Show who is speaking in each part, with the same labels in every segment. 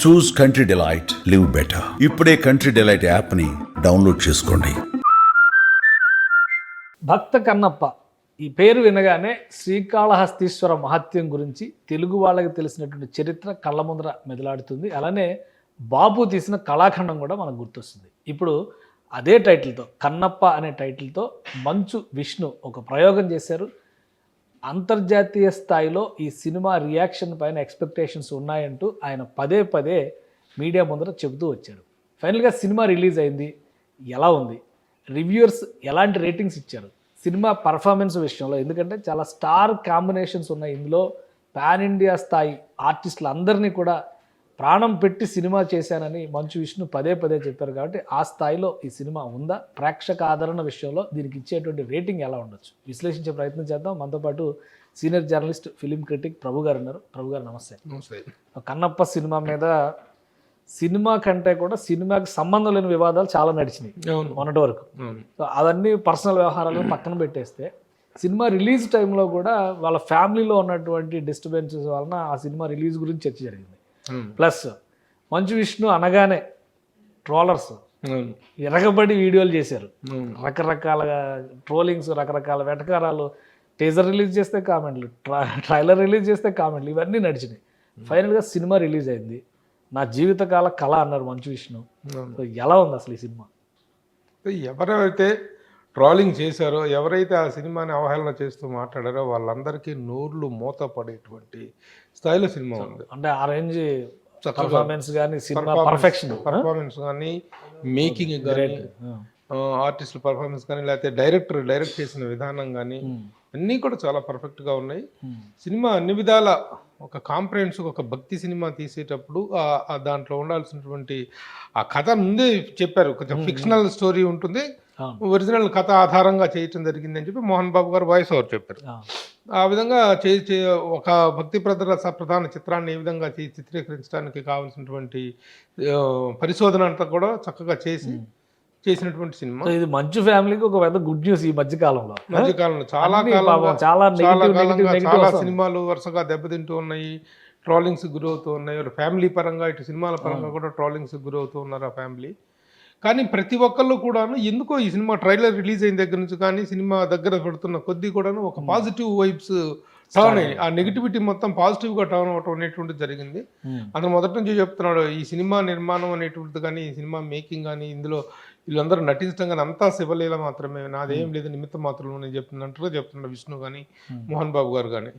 Speaker 1: చూస్ country delight, live better. ఇప్పుడే country delight యాప్ని download చేసుకోండి.
Speaker 2: భక్త కన్నప్ప ఈ పేరు వినగానే శ్రీకాళహస్తీశ్వర మహత్యం గురించి తెలుగు వాళ్ళకి తెలిసినటువంటి చరిత్ర కళ్ళ ముందర మెదలాడుతుంది. అలానే బాపు తీసిన కళాఖండం కూడా మనకు గుర్తొస్తుంది. ఇప్పుడు అదే టైటిల్తో, కన్నప్ప అనే టైటిల్తో మంచు విష్ణు ఒక ప్రయోగం చేశారు. అంతర్జాతీయ స్థాయిలో ఈ సినిమా రియాక్షన్ పైన ఎక్స్పెక్టేషన్స్ ఉన్నాయంటూ ఆయన పదే పదే మీడియా ముందర చెబుతూ వచ్చారు. ఫైనల్గా సినిమా రిలీజ్ అయింది. ఎలా ఉంది? రివ్యూవర్స్ ఎలాంటి రేటింగ్స్ ఇచ్చారు? సినిమా పర్ఫార్మెన్స్ విషయంలో, ఎందుకంటే చాలా స్టార్ కాంబినేషన్స్ ఉన్నాయి ఇందులో. పాన్ ఇండియా స్థాయి ఆర్టిస్టులు అందరినీ కూడా ప్రాణం పెట్టి సినిమా చేశానని మంచు విష్ణు పదే పదే చెప్పారు. కాబట్టి ఆ స్థాయిలో ఈ సినిమా ఉందా? ప్రేక్షక ఆదరణ విషయంలో దీనికి ఇచ్చేటువంటి రేటింగ్ ఎలా ఉండొచ్చు విశ్లేషించే ప్రయత్నం చేద్దాం. మనతో పాటు సీనియర్ జర్నలిస్ట్, ఫిలిం క్రిటిక్ ప్రభు గారు ఉన్నారు. ప్రభు గారు నమస్తే.
Speaker 3: నమస్తే.
Speaker 2: కన్నప్ప సినిమా మీద సినిమా కంటే కూడా సినిమాకి సంబంధం లేని వివాదాలు చాలా నడిచినాయి మొన్నటి వరకు. సో అవన్నీ పర్సనల్ వ్యవహారాలను పక్కన పెట్టేస్తే సినిమా రిలీజ్ టైంలో కూడా వాళ్ళ ఫ్యామిలీలో ఉన్నటువంటి డిస్టర్బెన్సెస్ వలన ఆ సినిమా రిలీజ్ గురించి చర్చ జరిగింది. ప్లస్ మంచు విష్ణు అనగానే ట్రోలర్స్ ఎరగబడి వీడియోలు చేశారు. రకరకాల ట్రోలింగ్స్, రకరకాల వెటకారాలు. టీజర్ రిలీజ్ చేస్తే కామెంట్లు, ట్రైలర్ రిలీజ్ చేస్తే కామెంట్లు, ఇవన్నీ నడిచినాయి. ఫైనల్గా సినిమా రిలీజ్ అయింది. నా జీవితకాల కళ అన్నారు మంచు విష్ణు. ఎలా ఉంది అసలు ఈ సినిమా?
Speaker 3: ఎవరైతే ట్రోలింగ్ చేశారో, ఎవరైతే ఆ సినిమాని అవహేళన చేస్తూ మాట్లాడారో వాళ్ళందరికీ నోర్లు మూత పడేటువంటి స్థాయిలో సినిమా ఉంది.
Speaker 2: అంటే ఆ రేంజ్ పర్ఫార్మెన్స్ కానీ, సినిమా పర్ఫెక్షన్,
Speaker 3: పర్ఫార్మెన్స్ కానీ, మేకింగ్ కానీ, ఆర్టిస్టుల పర్ఫార్మెన్స్ కానీ, లేకపోతే డైరెక్ట్ చేసిన విధానం కానీ అన్నీ కూడా చాలా పర్ఫెక్ట్గా ఉన్నాయి. సినిమా అన్ని విధాల ఒక కాంప్రహెన్సివ్, ఒక భక్తి సినిమా తీసేటప్పుడు దాంట్లో ఉండాల్సినటువంటి ఆ కథ ముందే చెప్పారు. కొంచెం ఫిక్షనల్ స్టోరీ ఉంటుంది, ఒరిజినల్ కథ ఆధారంగా చేయటం జరిగింది అని చెప్పి మోహన్ బాబు గారు వాయిస్ ఓవర్ చెప్పారు. ఆ విధంగా ఒక భక్తి ప్రధాన చిత్రాన్ని ఏ విధంగా చిత్రీకరించడానికి కావాల్సినటువంటి పరిశోధన అంతా కూడా చక్కగా చేసినటువంటి సినిమా.
Speaker 2: ఇది మంచు ఫ్యామిలీకి ఒక పెద్ద గుడ్ న్యూస్. ఈ మధ్యకాలంలో
Speaker 3: చాలా సినిమాలు వరుసగా దెబ్బతింటూ ఉన్నాయి, ట్రోలింగ్స్ గురవుతూ ఉన్నాయి. ఫ్యామిలీ పరంగా, ఇటు సినిమాల పరంగా కూడా ట్రోలింగ్స్ గురవుతూ ఉన్నారు ఆ ఫ్యామిలీ. కానీ ప్రతి ఒక్కళ్ళు కూడాను ఎందుకో ఈ సినిమా ట్రైలర్ రిలీజ్ అయిన దగ్గర నుంచి కానీ సినిమా దగ్గర పెడుతున్న కొద్దీ కూడాను ఒక పాజిటివ్ వైబ్స్ టర్న్ అయ్యి, ఆ నెగిటివిటీ మొత్తం పాజిటివ్గా టర్న్ అవటం అనేటువంటిది జరిగింది. అతను మొదటి నుంచి చెప్తున్నాడు, ఈ సినిమా నిర్మాణం అనేటువంటిది కానీ, ఈ సినిమా మేకింగ్ కానీ, ఇందులో వీళ్ళందరూ నటించడం కానీ అంతా శివలీల మాత్రమే, నాదేం లేదు, నిమిత్త మాత్రం నేను చెప్తున్నాడు విష్ణు కానీ, మోహన్ బాబు గారు కానీ.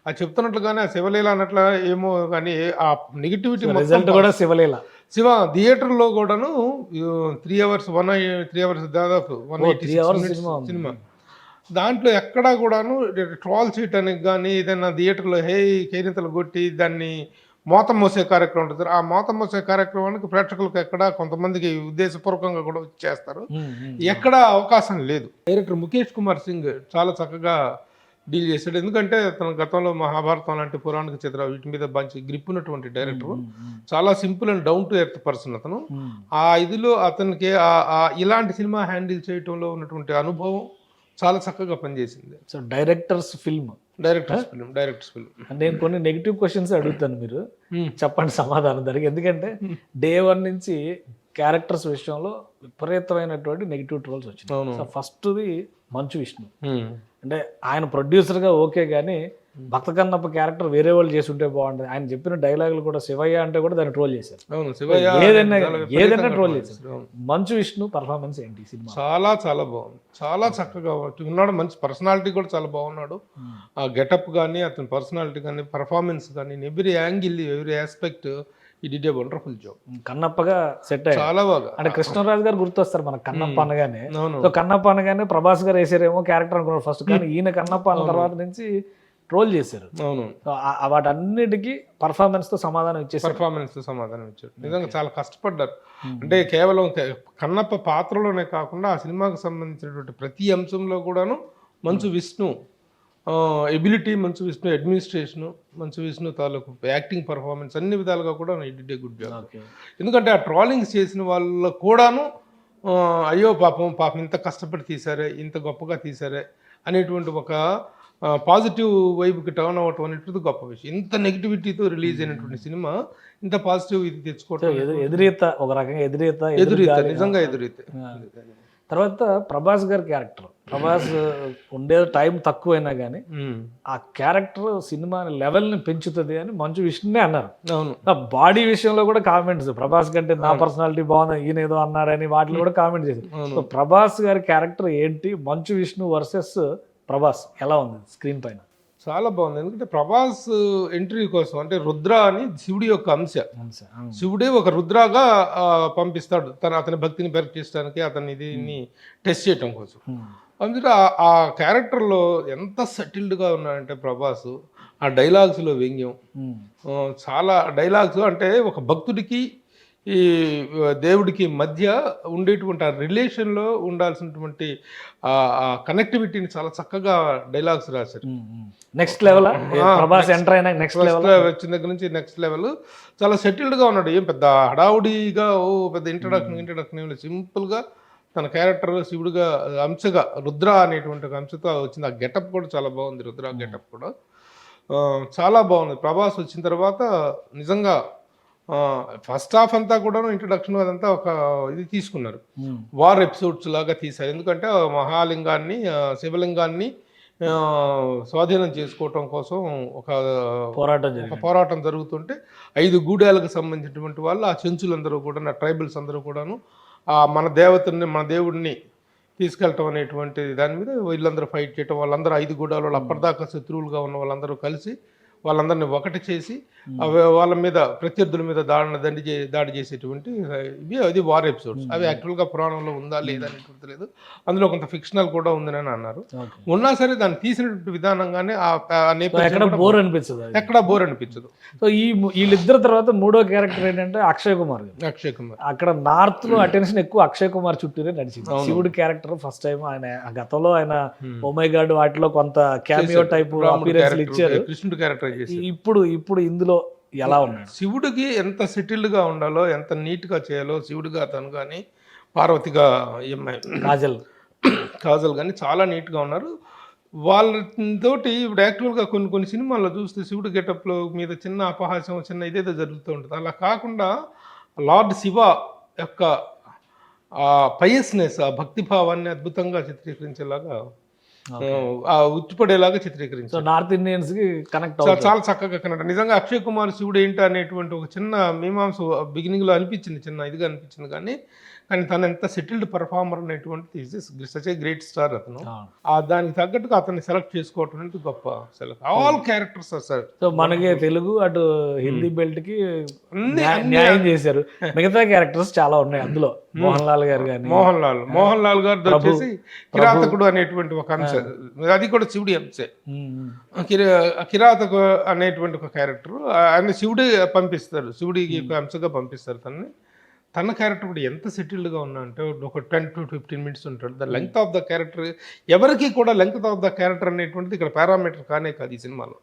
Speaker 3: ఆ చెప్తున్నట్లుగానే ఆ శివలీల అన్నట్ల ఏమో కానీ ఆ నెగిటివిటీ
Speaker 2: కూడా శివలీల.
Speaker 3: థియేటర్లో కూడాను 3 అవర్స్ దాదాపు 180 సినిమా. దాంట్లో ఎక్కడా కూడాను ట్రోల్ చేయటానికి కానీ, ఏదైనా థియేటర్లో కేరింతలు కొట్టి దాన్ని మోత మోసే కార్యక్రమం ఉంటుంది. ఆ మోత మోసే కార్యక్రమానికి ప్రేక్షకులకు ఎక్కడా, కొంతమందికి ఉద్దేశపూర్వకంగా కూడా చేస్తారు, ఎక్కడా అవకాశం లేదు. డైరెక్టర్ ముఖేష్ కుమార్ సింగ్ చాలా చక్కగా డీల్ చేశాడు. ఎందుకంటే తన గతంలో మహాభారతం లాంటి పురాణిక చిత్రాలు వీటి మీద మంచి గ్రిప్ ఉన్నటువంటి డైరెక్టర్. చాలా simple and down to earth person అతను. ఆ ఇదిలో అతనికి ఇలాంటి సినిమా హ్యాండిల్ చేయటంలో ఉన్నటువంటి అనుభవం చాలా చక్కగా పనిచేసింది.
Speaker 2: So directors film. నేను కొన్ని నెగిటివ్ క్వశ్చన్స్ అడుగుతాను, మీరు చెప్పండి సమాధానం దానికి. ఎందుకంటే డే 1 నుంచి క్యారెక్టర్స్ విషయంలో విపరీతమైనటువంటి నెగిటివ్ ట్రోల్స్ వచ్చినాయి. సో ఫస్ట్ది మంచు విష్ణు. అంటే ఆయన ప్రొడ్యూసర్గా ఓకే, కానీ భక్త కన్నప్ప క్యారెక్టర్ వేరే వాళ్ళు చేసి ఉంటే బాగుంటుంది. ఆయన చెప్పిన డైలాగులు కూడా శివయ్య అంటే కూడా దాన్ని ట్రోల్ చేశారు. ఏదైనా ట్రోల్ చేశారు. మంచు విష్ణు పర్ఫార్మెన్స్ ఏంటి సినిమా?
Speaker 3: చాలా బాగుంది, చాలా చక్కగా ఉన్నాడు. మంచి పర్సనాలిటీ కూడా చాలా బాగున్నాడు. ఆ గెటప్ కానీ, అతని పర్సనాలిటీ కానీ, పర్ఫార్మెన్స్ కానీ, every angle, every aspect he did a wonderful job.
Speaker 2: కన్నప్పగా సెట్ అయ్యి చాలా బాగా. అంటే కృష్ణరాజు గారు గుర్తొస్తారు మనకు కన్నప్ప అనగానే. సో కన్నప్ప అనగానే ప్రభాస్ గారు వేసారేమో క్యారెక్టర్ అనుకున్నారు ఫస్ట్, కానీ ఈయన కన్నప్ప అన్న తర్వాత నుంచి ట్రోల్ చేశారు.
Speaker 3: అవును,
Speaker 2: వాటన్నిటికీ పర్ఫార్మెన్స్ తో సమాధానం ఇచ్చారు.
Speaker 3: నిజంగా చాలా కష్టపడ్డారు. అంటే కేవలం కన్నప్ప పాత్రలోనే కాకుండా ఆ సినిమాకు సంబంధించినటువంటి ప్రతి అంశంలో కూడాను మంచు విష్ణు ఎబిలిటీ, మంచు విష్ణు అడ్మినిస్ట్రేషను, మంచు విష్ణు తాలూకు యాక్టింగ్ పర్ఫార్మెన్స్ అన్ని విధాలుగా కూడా డిడ్ ఏ గుడ్ జాబ్. ఎందుకంటే ఆ ట్రోలింగ్స్ చేసిన వాళ్ళు కూడాను అయ్యో పాపం ఇంత కష్టపడి తీశారే, ఇంత గొప్పగా తీశారే అనేటువంటి ఒక పాజిటివ్ వైపుకి టర్న్ అవ్వటం అనేటువంటిది గొప్ప విషయం. ఇంత నెగిటివిటీతో రిలీజ్ అయినటువంటి సినిమా ఇంత పాజిటివ్ ఇది తెచ్చుకోవటం
Speaker 2: ఎదురీత ఒక రకంగా ఎదురీత
Speaker 3: ఎదురీత, నిజంగా ఎదురీత.
Speaker 2: తర్వాత ప్రభాస్ గారి క్యారెక్టర్, ప్రభాస్ ఉండే టైం తక్కువైనా కానీ ఆ క్యారెక్టర్ సినిమా లెవెల్ని పెంచుతుంది అని మంచు విష్ణునే అన్నారు.
Speaker 3: అవును,
Speaker 2: బాడీ విషయంలో కూడా కామెంట్స్, ప్రభాస్ కంటే నా పర్సనాలిటీ బాగుంది ఈయన ఏదో అన్నారని వాటిలో కూడా కామెంట్ చేశారు. సో ప్రభాస్ గారి క్యారెక్టర్ ఏంటి, మంచు విష్ణు వర్సెస్ ప్రభాస్ ఎలా ఉంది స్క్రీన్ పైన?
Speaker 3: చాలా బాగుంది. ఎందుకంటే ప్రభాస్ ఎంట్రీ కోసం అంటే రుద్ర అని శివుడి యొక్క అంశ, శివుడే ఒక రుద్రాగా పంపిస్తాడు అతని భక్తిని పరీక్షించడానికి, అతని దీన్ని టెస్ట్ చేయటం కోసం. అందుకే ఆ క్యారెక్టర్లో ఎంత సెటిల్డ్గా ఉన్నాడంటే ప్రభాస్, ఆ డైలాగ్స్లో వ్యంగ్యం, చాలా డైలాగ్స్ అంటే ఒక భక్తుడికి ఈ దేవుడికి మధ్య ఉండేటువంటి ఆ రిలేషన్లో ఉండాల్సినటువంటి ఆ కనెక్టివిటీని చాలా చక్కగా డైలాగ్స్ రాశారు.
Speaker 2: నెక్స్ట్ లెవెల్ ప్రభాస్ ఎంటర్ అయినా నెక్స్ట్ లెవెల్
Speaker 3: వచ్చిన దగ్గర నుంచి నెక్స్ట్ లెవెల్ చాలా సెటిల్డ్గా ఉన్నాడు. ఏం పెద్ద హడావుడిగా పెద్ద ఇంట్రడక్షన్ ఏం లేదు, సింపుల్గా తన క్యారెక్టర్ శివుడిగా అంశగా రుద్ర అనేటువంటి ఒక అంశతో వచ్చింది. ఆ గెటప్ కూడా చాలా బాగుంది, రుద్ర గెటప్ కూడా చాలా బాగుంది. ప్రభాస్ వచ్చిన తర్వాత నిజంగా ఫస్ట్ హాఫ్ అంతా కూడా ఇంట్రడక్షన్ అదంతా ఒక ఇది తీసుకున్నారు, వార్ ఎపిసోడ్స్ లాగా తీశారు. ఎందుకంటే మహాలింగాన్ని శివలింగాన్ని స్వాధీనం చేసుకోవటం కోసం ఒక పోరాటం జరుగుతుంటే 5 గూడాలకు సంబంధించినటువంటి వాళ్ళు, ఆ చెంచులందరూ కూడా ట్రైబల్స్ అందరూ కూడాను మన దేవతని మన దేవుడిని తీసుకెళ్ళటం అనేటువంటి దాని మీద వీళ్ళందరూ ఫైట్ చేయటం, వాళ్ళందరూ 5 గూడాలు వాళ్ళు అప్పటిదాకా శత్రువులుగా ఉన్న వాళ్ళందరూ కలిసి వాళ్ళందరినీ ఒకటి చేసి వాళ్ళ మీద ప్రత్యర్థుల మీద దాడి చేసేటువంటి అది వార్ ఎపిసోడ్స్. అవి యాక్చువల్గా పురాణంలో ఉందా లేదా అనేటువంటి లేదు, అందులో కొంత ఫిక్షనల్ కూడా ఉందని అన్నారు. ఉన్నా సరే దాన్ని తీసినటువంటి విధానంగానే
Speaker 2: ఎక్కడ బోర్
Speaker 3: అనిపించదు.
Speaker 2: సో వీళ్ళిద్దరు తర్వాత మూడో క్యారెక్టర్ ఏంటంటే అక్షయ్ కుమార్. అక్కడ నార్త్ లో అటెన్షన్ ఎక్కువ అక్షయ్ కుమార్ చుట్టూరే నడిచింది. శివుడి క్యారెక్టర్ ఫస్ట్ టైం ఆయన గతంలో ఆయన ఓమై గాడ్ వాటిలో కొంత క్యామియో టైప్ అపీరెన్స్ ఇచ్చారు,
Speaker 3: కృష్ణుడి క్యారెక్టర్.
Speaker 2: ఇప్పుడు ఇందులో ఎలా ఉన్నాడు?
Speaker 3: శివుడికి ఎంత సెటిల్డ్గా ఉండాలో, ఎంత నీట్గా చేయాలో శివుడిగా తను కానీ పార్వతిగా కాజల్ కానీ చాలా నీట్గా ఉన్నారు. వాళ్ళతోటి ఇప్పుడు యాక్చువల్గా కొన్ని సినిమాల్లో చూస్తే శివుడి గెటప్లో మీద చిన్న అపహాస్యం, చిన్న ఇదేదో జరుగుతూ ఉంటుంది. అలా కాకుండా లార్డ్ శివ యొక్క ఆ పయస్నెస్, ఆ భక్తిభావాన్ని అద్భుతంగా చిత్రీకరించేలాగా ఉట్టిపడేలాగా చిత్రీకరించారు.
Speaker 2: నార్త్ ఇండియన్స్ కి కనెక్ట్
Speaker 3: చాలా చక్కగా కనెక్ట్. నిజంగా అక్షయ్ కుమార్ శివుడు ఏంటి అనేటువంటి ఒక చిన్న మీమాంస బిగినింగ్ లో అనిపించింది, చిన్న ఇదిగా అనిపించింది. కానీ తను ఎంత సెటిల్డ్ పర్ఫార్మర్ అనేటువంటి సచ్ ఏ గ్రేట్ స్టార్ అతను. దానికి తగ్గట్టుగా అతన్ని సెలెక్ట్ చేసుకోవటం అనేది గొప్ప select. All characters sir.
Speaker 2: So మనకి తెలుగు అటు హిందీ బెల్ట్ కి న్యాయం చేశారు. మిగతా క్యారెక్టర్స్ చాలా ఉన్నాయి అందులో. మోహన్ లాల్ గారు కానీ
Speaker 3: మోహన్ లాల్ గారు వచ్చేసి కిరాతకుడు అనేటువంటి ఒక అంశం, అది కూడా శివుడి అంశే. కిరాతకు అనేటువంటి ఒక క్యారెక్టర్ ఆయన శివుడి పంపిస్తారు, శివుడికి అంశగా పంపిస్తారు తనని. తన క్యారెక్టర్ కూడా ఎంత సెటిల్డ్గా ఉన్నా అంటే ఒక 10 to 15 minutes ఉంటాడు. The length of the character ఎవరికి కూడా లెంగ్త్ ఆఫ్ ద క్యారెక్టర్ అనేటువంటిది ఇక్కడ పారామీటర్ కానే కాదు ఈ సినిమాలో.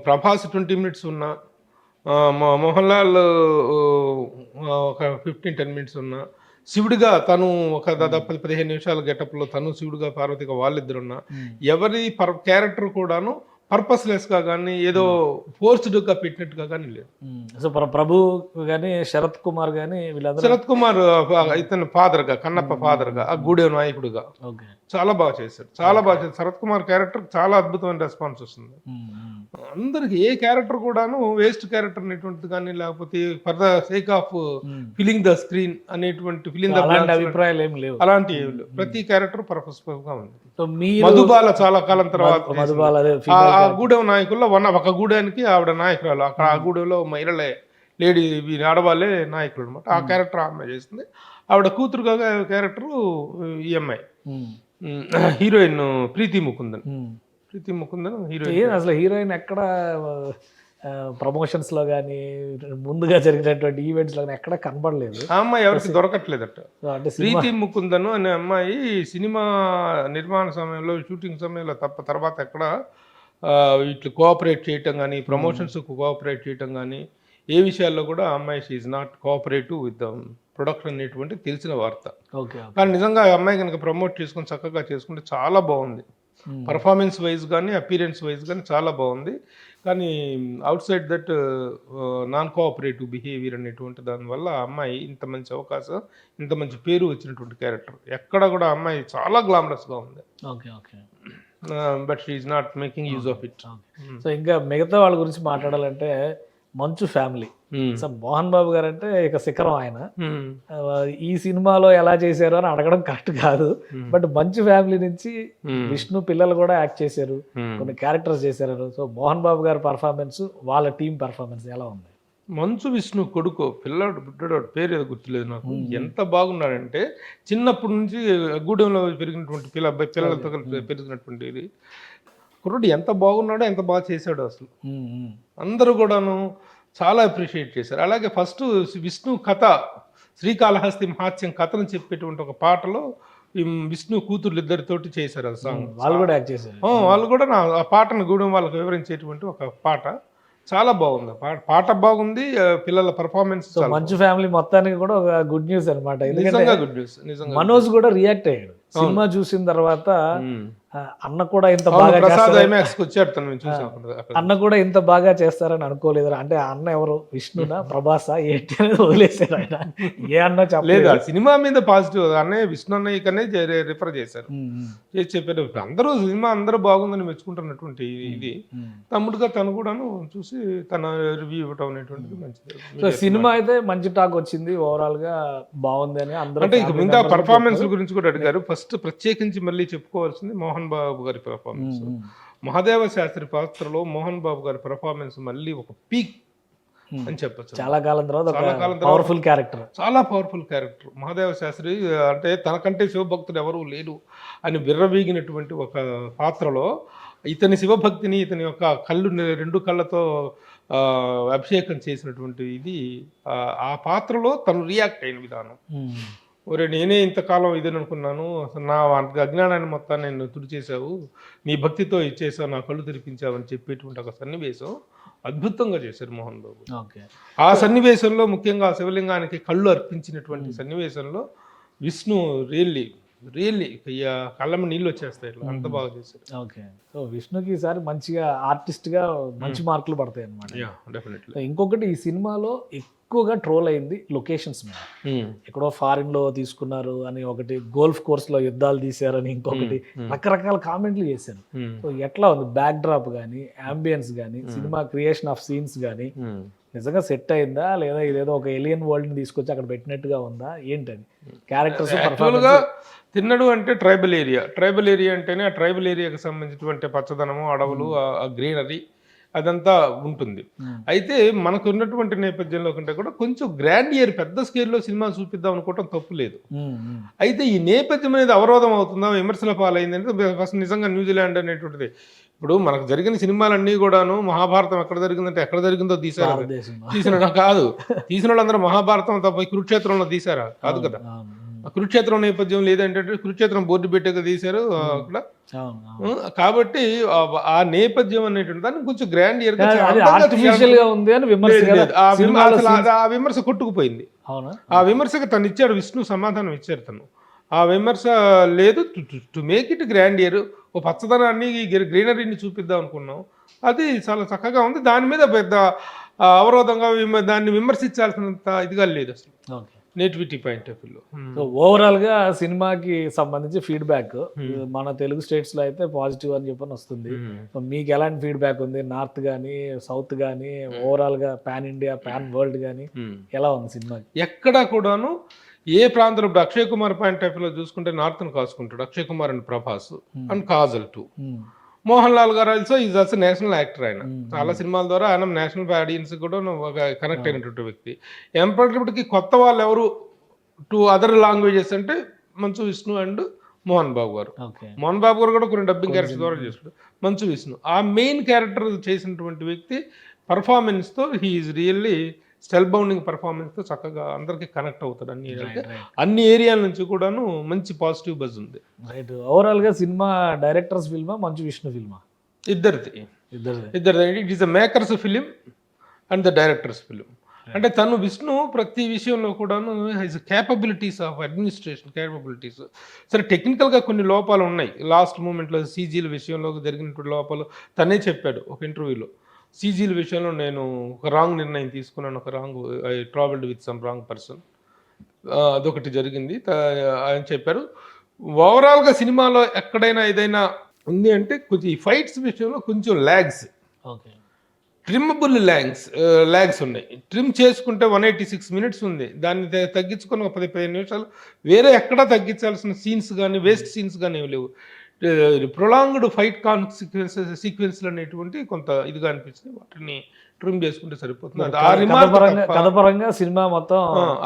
Speaker 3: ప్రభాస్ 20 minutes ఉన్నా, మోహన్ లాల్ ఒక 15-10 minutes ఉన్నా, శివుడిగా తను ఒక దాదాపు 15 నిమిషాల గెటప్లో తను శివుడిగా పార్వతిగా వాళ్ళిద్దరున్నా, ఎవరి క్యారెక్టర్ కూడాను పర్పస్లెస్గా కానీ ఏదో ఫోర్స్డ్గా పెట్టినట్టుగా కానీ లేదు.
Speaker 2: సో ప్రభు కానీ శరత్ కుమార్ కానీ వీళ్ళందరూ,
Speaker 3: శరత్ కుమార్ ఇతను ఫాదర్గా, కన్నప్ప ఫాదర్గా, ఆ గూడె నాయకుడుగా చాలా బాగా చేశారు, చాలా బాగా చేశారు. శరత్ కుమార్ క్యారెక్టర్ చాలా అద్భుతమైన రెస్పాన్స్ వస్తుంది. అందరికి ఏ క్యారెక్టర్ కూడాను వేస్ట్ క్యారెక్టర్ అనేటువంటిది కానీ, లేకపోతే for the sake of filling the screen అనేటువంటి ఫిలింగ్ ద
Speaker 2: అభిప్రాయాలు ఏమి లేవు,
Speaker 3: అలాంటి ఏమి లేవు. ప్రతి క్యారెక్టర్ పర్పస్ఫుల్ గా ఉంది. మధుబాల చాలా కాలం తర్వాత ఆ గూడెం నాయకుల్లో ఒక గూడానికి ఆవిడ నాయకురాలు. అక్కడ ఆ గూడెంలో మహిళలే, లేడీ ఆడవాళ్ళే నాయకులు అనమాట. ఆ క్యారెక్టర్ ఆమె చేస్తుంది. ఆవిడ కూతురుగా క్యారెక్టరు ఈఎంఐ హీరోయిన్ ప్రీతి ముకుందన్ హీరోయిన్.
Speaker 2: అసలు హీరోయిన్ ఎక్కడ ప్రమోషన్స్ లో కానీ ముందుగా జరిగినటువంటి ఈవెంట్స్ లో ఎక్కడ కనబడలేదు.
Speaker 3: ఆ అమ్మాయి ఎవరికి దొరకట్లేదట. ప్రీతి ముకుందన్ అనే అమ్మాయి సినిమా నిర్మాణ సమయంలో, షూటింగ్ సమయంలో తప్ప తర్వాత ఎక్కడ ఇట్లు కోఆపరేట్ చేయటం కానీ, ప్రమోషన్స్ కోఆపరేట్ చేయటం కానీ, ఏ విషయాల్లో కూడా ఆ అమ్మాయి she is not cooperative with the production అనేటువంటి తెలిసిన వార్త. కానీ నిజంగా ఆ అమ్మాయి కనుక ప్రమోట్ చేసుకుని చక్కగా చేసుకుంటే చాలా బాగుంది. పర్ఫార్మెన్స్ వైజ్ కానీ అపీరెన్స్ వైజ్ కానీ చాలా బాగుంది. కానీ out side that non cooperative behaviour అనేటువంటి దానివల్ల ఆ అమ్మాయి ఇంత మంచి అవకాశం, ఇంత మంచి పేరు వచ్చినటువంటి క్యారెక్టర్ ఎక్కడ కూడా ఆ అమ్మాయి చాలా గ్లామరస్గా ఉంది.
Speaker 2: Okay okay.
Speaker 3: But she is not making use of it.
Speaker 2: So ఇంకా మిగతా వాళ్ళ గురించి మాట్లాడాలంటే మంచు ఫ్యామిలీ. సో మోహన్ బాబు గారు అంటే ఇక శిఖరం ఆయన. ఈ సినిమాలో ఎలా చేశారు అని అడగడం కరెక్ట్ కాదు, బట్ మంచు ఫ్యామిలీ నుంచి విష్ణు పిల్లలు కూడా యాక్ట్ చేశారు, కొన్ని క్యారెక్టర్స్ చేశారు. సో మోహన్ బాబు గారి పర్ఫార్మెన్స్, వాళ్ళ టీం పర్ఫార్మెన్స్ ఎలా ఉంది?
Speaker 3: మంచు విష్ణు కొడుకు పిల్లడు పేరు ఏదో గుర్తులేదు నాకు, ఎంత బాగున్నాడంటే చిన్నప్పటి నుంచి గూడెంలో పెరిగినటువంటి పిల్లలతో కలిపి పెరిగినటువంటి ఇది కుర్రుడు ఎంత బాగున్నాడో, ఎంత బాగా చేశాడో అసలు అందరూ కూడాను చాలా అప్రిషియేట్ చేశారు. అలాగే ఫస్ట్ విష్ణు కథ, శ్రీకాళహస్తి మహాత్యం కథను చెప్పేటువంటి ఒక పాటలో ఈ విష్ణు కూతుర్లు ఇద్దరితోటి చేశారు ఆ సాంగ్.
Speaker 2: వాళ్ళు కూడా యాక్ట్ చేశారు.
Speaker 3: వాళ్ళు కూడా ఆ పాటను గూడెం వాళ్ళకి వివరించేటువంటి ఒక పాట చాలా బాగుంది. పాట బాగుంది, పిల్లల పర్ఫార్మెన్స్.
Speaker 2: మంచు ఫ్యామిలీ మొత్తానికి కూడా ఒక గుడ్ న్యూస్ అనమాట.
Speaker 3: నిజంగా గుడ్ న్యూస్. నిజంగా
Speaker 2: మనోజ్ కూడా రియాక్ట్ అయ్యాడు సినిమా చూసిన తర్వాత. అన్న కూడా ఇంత బాగా అన్న కూడా ఇంత బాగా చేస్తారని అనుకోలేదు. అంటే అన్న ఎవరు, విష్ణునా ప్రభాసా ఏంటి అనేది వదిలేశారు ఆయన. ఏ అన్న చెప్పలేదు.
Speaker 3: సినిమా మీద పాజిటివ్ అన్నయ్య విష్ణు అన్నయ్యకనే రిఫర్ చేశారు, చేసి చెప్పారు. అందరూ సినిమా అందరూ బాగుందని మెచ్చుకుంటున్నటువంటి ఇది తమ్ముడుగా తను కూడాను చూసి తన రివ్యూ ఇవ్వటం అనేటువంటిది మంచిది.
Speaker 2: సో సినిమా అయితే మంచి టాక్ వచ్చింది, ఓవరాల్ గా బాగుంది అని అందరూ.
Speaker 3: అంటే ఇక మిగతా పర్ఫార్మెన్స్ గురించి కూడా అడిగారు. ఫస్ట్ ప్రత్యేకించి మళ్ళీ చెప్పుకోవాల్సింది మోహన్ బాబు గారి పర్ఫార్మెన్స్. మహాదేవ శాస్త్రి పాత్రలో మోహన్ బాబు గారి పర్ఫార్మెన్స్ మళ్ళీ ఒక పీక్ అని చెప్పచ్చు.
Speaker 2: చాలా కాలం తర్వాత పవర్ఫుల్ క్యారెక్టర్,
Speaker 3: చాలా పవర్ఫుల్ క్యారెక్టర్. మహాదేవ శాస్త్రి అంటే తనకంటే శివభక్తుడు ఎవరు లేరు అని విర్రవీగినటువంటి ఒక పాత్రలో ఇతని శివభక్తిని, ఇతని యొక్క రెండు కళ్ళతో అభిషేకం చేసినటువంటి ఇది ఆ పాత్రలో తను రియాక్ట్ అయిన విధానం. ఒరే నేనే ఇంతకాలం ఇదని అనుకున్నాను, అసలు నా అజ్ఞానాన్ని మొత్తాన్ని నేను తుడిచేసావు, నీ భక్తితో ఇచ్చేసావు, నా కళ్ళు తెరిపించావు అని చెప్పేటువంటి ఒక సన్నివేశం అద్భుతంగా చేశారు మోహన్ బాబు. ఆ సన్నివేశంలో ముఖ్యంగా ఆ శివలింగానికి కళ్ళు అర్పించినటువంటి సన్నివేశంలో విష్ణు రియల్లీ కళ్ళమ్మ నీళ్ళు వచ్చేస్తాయి, ఇట్లా అంత బాగా చేశారు.
Speaker 2: ఓకే. సో విష్ణుకి ఈసారి మంచిగా ఆర్టిస్ట్ గా మంచి మార్కులు పడతాయి అన్నమాట.
Speaker 3: డెఫినెట్లీ.
Speaker 2: ఇంకొకటి ఈ సినిమాలో ఎక్కువగా ట్రోల్ అయింది లొకేషన్స్ మీద. ఎక్కడో ఫారిన్ లో తీసుకున్నారు అని ఒకటి, గోల్ఫ్ కోర్స్ లో యుద్ధాలు తీశారని ఇంకొకటి, రకరకాల కామెంట్లు చేశారు. సో ఎట్లా ఉంది బ్యాక్ డ్రాప్ కానీ, అంబియన్స్ కానీ, సినిమా క్రియేషన్ ఆఫ్ సీన్స్ కానీ నిజంగా సెట్ అయిందా లేదా ఇదేదో ఒక ఏలియన్ వరల్డ్ ని తీసుకొచ్చి అక్కడ పెట్టినట్టుగా ఉందా ఏంటది? క్యారెక్టర్స్
Speaker 3: తిన్నడు అంటే ట్రైబల్ ఏరియా అంటేనే ఆ ట్రైబల్ ఏరియాకి సంబంధించినటువంటి పచ్చదనము, అడవులు, ఆ గ్రీనరీ అదంతా ఉంటుంది. అయితే మనకు ఉన్నటువంటి నేపథ్యంలో కంటే కూడా కొంచెం గ్రాండియర్ పెద్ద స్కేల్లో సినిమా చూపిద్దాం అనుకోవటం తప్పు లేదు. అయితే ఈ నేపథ్యం అనేది అవరోధం అవుతుందా, విమర్శల పాలైంది అంటే ఫస్ట్ నిజంగా న్యూజిలాండ్ అనేటువంటిది. ఇప్పుడు మనకు జరిగిన సినిమాలన్నీ కూడాను మహాభారతం ఎక్కడ జరిగిందంటే ఎక్కడ జరిగిందో తీసిన కాదు, తీసిన వాళ్ళందరూ మహాభారతం తప్ప కురుక్షేత్రంలో తీసారా? కాదు కదా. కురుక్షేత్రం నేపథ్యం లేదంటే కురుక్షేత్రం బోర్డు పెట్టాక తీశారు అక్కడ. కాబట్టి ఆ నేపథ్యం అనేటువంటి దాన్ని కొంచెం గ్రాండియర్ గా ఆ విమర్శ కొట్టుకుపోయింది. ఆ విమర్శకు తను ఇచ్చాడు, విష్ణు సమాధానం ఇచ్చారు తను. ఆ విమర్శ లేదు, టు మేక్ ఇట్ గ్రాండియర్, ఓ పచ్చదనాన్ని గ్రీనరీని చూపిద్దాం అనుకున్నాం, అది చాలా చక్కగా ఉంది. దాని మీద పెద్ద అవరోధంగా దాన్ని విమర్శించాల్సినంత ఇదిగా లేదు అసలు నేటివిటీ పాయింట్ ఆఫ్ వ్యూలో.
Speaker 2: సో ఓవరాల్ గా సినిమాకి సంబంధించి ఫీడ్బ్యాక్ మన తెలుగు స్టేట్స్ లో అయితే పాజిటివ్ అని చెప్పని వస్తుంది. సో మీకు ఎలాంటి ఫీడ్బ్యాక్ ఉంది? నార్త్ కానీ, సౌత్ కానీ, ఓవరాల్ గా పాన్ ఇండియా, పాన్ వరల్డ్ కానీ ఎలా ఉంది సినిమా?
Speaker 3: ఎక్కడా కూడాను ఏ ప్రాంతంలో ఇప్పుడు అక్షయ్ కుమార్ పాయింట్ ఆఫ్ వ్యూలో చూసుకుంటే నార్త్ ను కాసుకుంటాడు Akshay Kumar and Prabhas and Kajal too. Mohan Lal garu also is also national actor. ఆయన చాలా సినిమాల ద్వారా ఆయన నేషనల్ ఆడియన్స్ కూడా ఒక కనెక్ట్ అయినటువంటి వ్యక్తి. ఎంపటికి కొత్త వాళ్ళు ఎవరు టు అదర్ లాంగ్వేజెస్ అంటే మంచు విష్ణు అండ్ మోహన్ బాబు గారు. మోహన్ బాబు గారు కూడా కొన్ని డబ్బింగ్ క్యారెక్టర్ ద్వారా చేస్తాడు. మంచు విష్ణు ఆ మెయిన్ క్యారెక్టర్ చేసినటువంటి వ్యక్తి పర్ఫార్మెన్స్తో హీఈస్ రియల్లీ స్టెల్ బౌండింగ్ పర్ఫార్మెన్స్తో చక్కగా అందరికి కనెక్ట్ అవుతాడు. అన్ని ఏరియాల నుంచి కూడాను మంచి పాజిటివ్ బజ్ ఉంది.
Speaker 2: రైట్. ఓవరాల్ గా సినిమా డైరెక్టర్స్ ఫిల్మా, మంచు విష్ణు ఫిల్మా?
Speaker 3: ఇద్దరిది. It is the makers film and the directors film. అంటే తను విష్ణు ప్రతి విషయంలో కూడాను హైజ్ క్యాపబిలిటీస్ ఆఫ్ అడ్మినిస్ట్రేషన్ క్యాపబిలిటీస్. సరే టెక్నికల్గా కొన్ని లోపాలు ఉన్నాయి. లాస్ట్ మూమెంట్లో సీజీల విషయంలో జరిగినటువంటి లోపాలు తనే చెప్పాడు ఒక ఇంటర్వ్యూలో. సీజీల విషయంలో నేను ఒక రాంగ్ నిర్ణయం తీసుకున్నాను, I travelled with some wrong person, అదొకటి జరిగింది ఆయన చెప్పారు. ఓవరాల్గా సినిమాలో ఎక్కడైనా ఏదైనా ఉంది అంటే కొంచెం ఈ ఫైట్స్ విషయంలో కొంచెం ల్యాగ్స్,
Speaker 2: ఓకే,
Speaker 3: ట్రిమ్మబుల్ ల్యాగ్స్ ఉన్నాయి. ట్రిమ్ చేసుకుంటే 186 మినిట్స్ ఉంది, దాన్ని తగ్గించుకొని ఒక 15 నిమిషాలు వేరే ఎక్కడా తగ్గించాల్సిన సీన్స్ కానీ వేస్ట్ సీన్స్ కానీ ఏమి లేవు. ప్రొలాంగ్డ్ ఫైట్ సీక్వెన్స్లు అనేటువంటి కొంత ఇదిగా అనిపిస్తుంది, వాటిని ట్రిమ్ చేసుకుంటే సరిపోతుంది.
Speaker 2: కథపరంగా సినిమా మొత్తం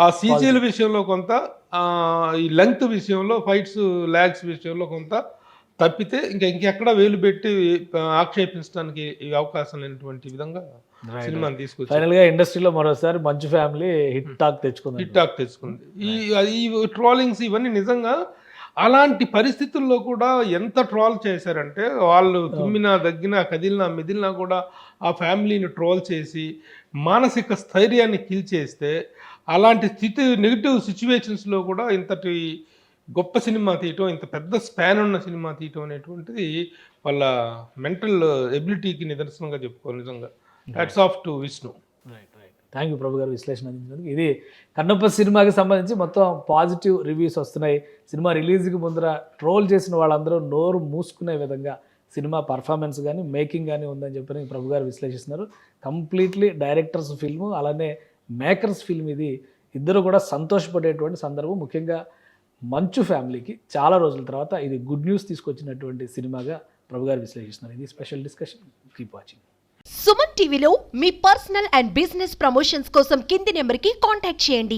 Speaker 3: ఆ సీజీల విషయంలో కొంత, ఈ లెంగ్త్ విషయంలో, ఫైట్స్ ల్యాగ్స్ విషయంలో కొంత తప్పితే ఇంకెక్కడ వేలు పెట్టి ఆక్షేపించడానికి అవకాశం లేనటువంటి విధంగా సినిమాని తీసుకొచ్చి
Speaker 2: ఫైనల్ గా ఇండస్ట్రీలో మరోసారి మంచు ఫ్యామిలీ హిట్ టాక్ తెచ్చుకుంది.
Speaker 3: ఈ ట్రోలింగ్స్ ఇవన్నీ నిజంగా అలాంటి పరిస్థితుల్లో కూడా ఎంత ట్రోల్ చేశారంటే, వాళ్ళు తుమ్మినా దగ్గినా కదిలినా మెదిలినా కూడా ఆ ఫ్యామిలీని ట్రోల్ చేసి మానసిక స్థైర్యాన్ని కిల్చేస్తే, అలాంటి నెగిటివ్ సిచ్యువేషన్స్లో కూడా ఇంతటి గొప్ప సినిమా తీయటం, ఇంత పెద్ద స్పాన్ ఉన్న సినిమా తీయటం అనేటువంటిది వాళ్ళ మెంటల్ ఎబిలిటీకి నిదర్శనంగా చెప్పుకోవాలి నిజంగా. Hats off to Vishnu.
Speaker 2: Thank you Prabhu garu విశ్లేషణ అందించినందుకు. ఇది కన్నప్ప సినిమాకి సంబంధించి మొత్తం పాజిటివ్ రివ్యూస్ వస్తున్నాయి. సినిమా రిలీజ్కి ముందర ట్రోల్ చేసిన వాళ్ళందరూ నోరు మూసుకునే విధంగా సినిమా పర్ఫార్మెన్స్ కానీ మేకింగ్ కానీ ఉందని చెప్పి ప్రభు గారు విశ్లేషిస్తున్నారు. కంప్లీట్లీ డైరెక్టర్స్ ఫిల్ము, అలానే మేకర్స్ ఫిల్మ్. ఇది ఇద్దరు కూడా సంతోషపడేటువంటి సందర్భం. ముఖ్యంగా మంచు ఫ్యామిలీకి చాలా రోజుల తర్వాత ఇది గుడ్ న్యూస్ తీసుకొచ్చినటువంటి సినిమాగా ప్రభు గారు విశ్లేషిస్తున్నారు. ఇది special discussion. Keep watching.
Speaker 4: Suman టీవీలో మీ పర్సనల్ అండ్ బిజినెస్ ప్రమోషన్స్ కోసం కింది నెంబర్కి కాంటాక్ట్ చేయండి.